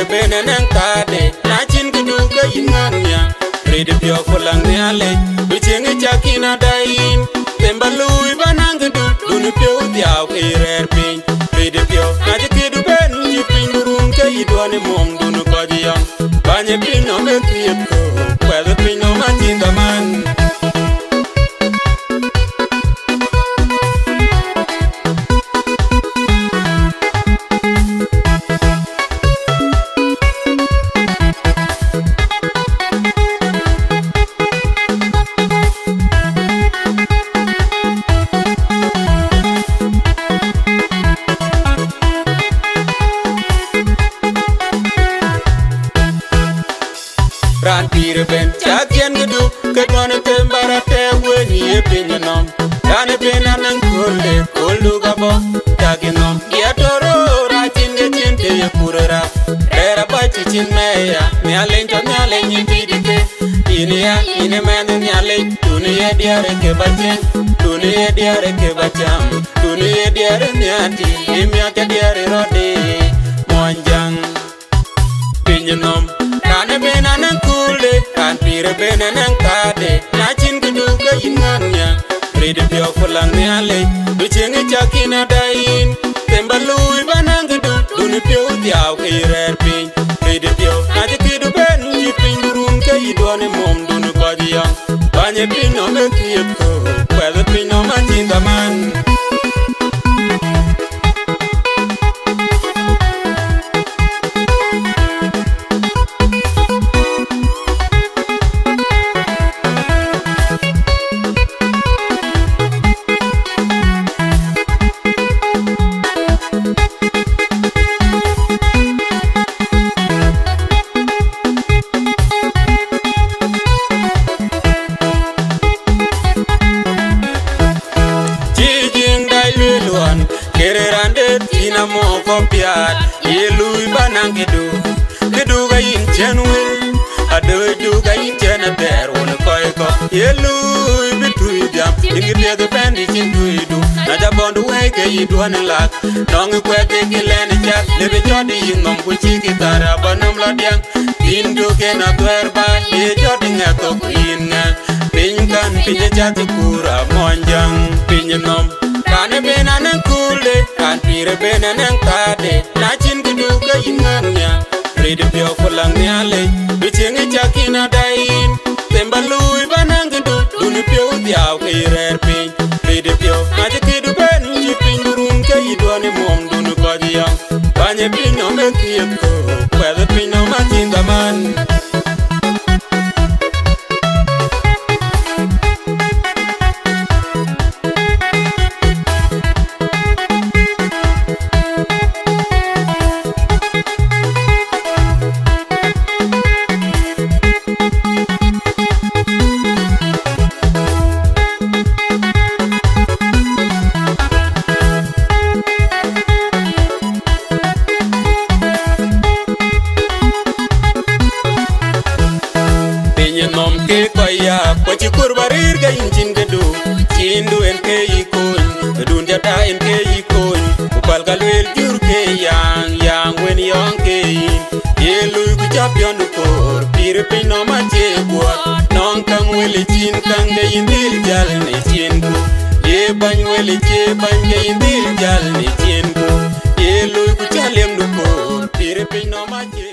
pire bene nang kade na chin kudu ka yinganya rede pio kolang ne ale bichengi chakina dain tembalui banang kudu dunu pio diaw kirer pin rede pio na jikidu ben jipin durun ka yidwane mom dunu kajiyam banye pin no me kiyepko kwede pin no manjinda man. Ran pire ben chakien gudu ketwane tembara te weni e pinyenom rane benanan kolle kollu gabo taginom ya toro rachin ge chinte ye purera era bachi chin meya nyalen to nyalen yidike inia ine menu nyalen dunia diare ke bachen dunia diare ke bacham dunia diare nyati imya ke diare rode monjang pinyenom rane benanan kule kan pire benanan kade na chin kudu ka yinganya rede pio kolang ne ale bichengi chakina dain tembalui banang kudu dunu pio diaw kirer pin rede pio na jikidu ben jipin durun ka yidwane mom dunu kajiyam banye pin no me kiyepko kwede pin no manjinda man. Kererande tina mo kompiat yelui banang kedu ga yin chenwe ado du ga yin chenaber wona koyko yelui bitui jam ingi pedo pendi chinduidu na jabondu weke yidwane lak nong kwete kilene chak lebe jodi yingom kuchiki tara banam ladiang indu kena twerba ye jodi ngato inga pinkan pinye chati kura monjang pinye nom rane benanan kule kan pire benanan kade na chin kudu ka yinganya rede pio kolang ne ale bichengi chakina dain tembalui banang kudu dunu pio diaw kirer pin rede pio na jikidu ben jipin durun ka yidwane mom dunu kajiyam banye pin no me kiyepko kwede pin no manjinda man. Nom ke koya ko ci kurbarir ga incin gedu cindu en ke yikon dun jata en ke yikon upal galwel jur ke yang wen yong ke yelu ku champion kor pir pin no ma che gwa non kan wele cin kan de indil jal ne cin ku ye ban wele che ban de indil jal ne cin ku yelu ku chalem du kor pir pin no ma che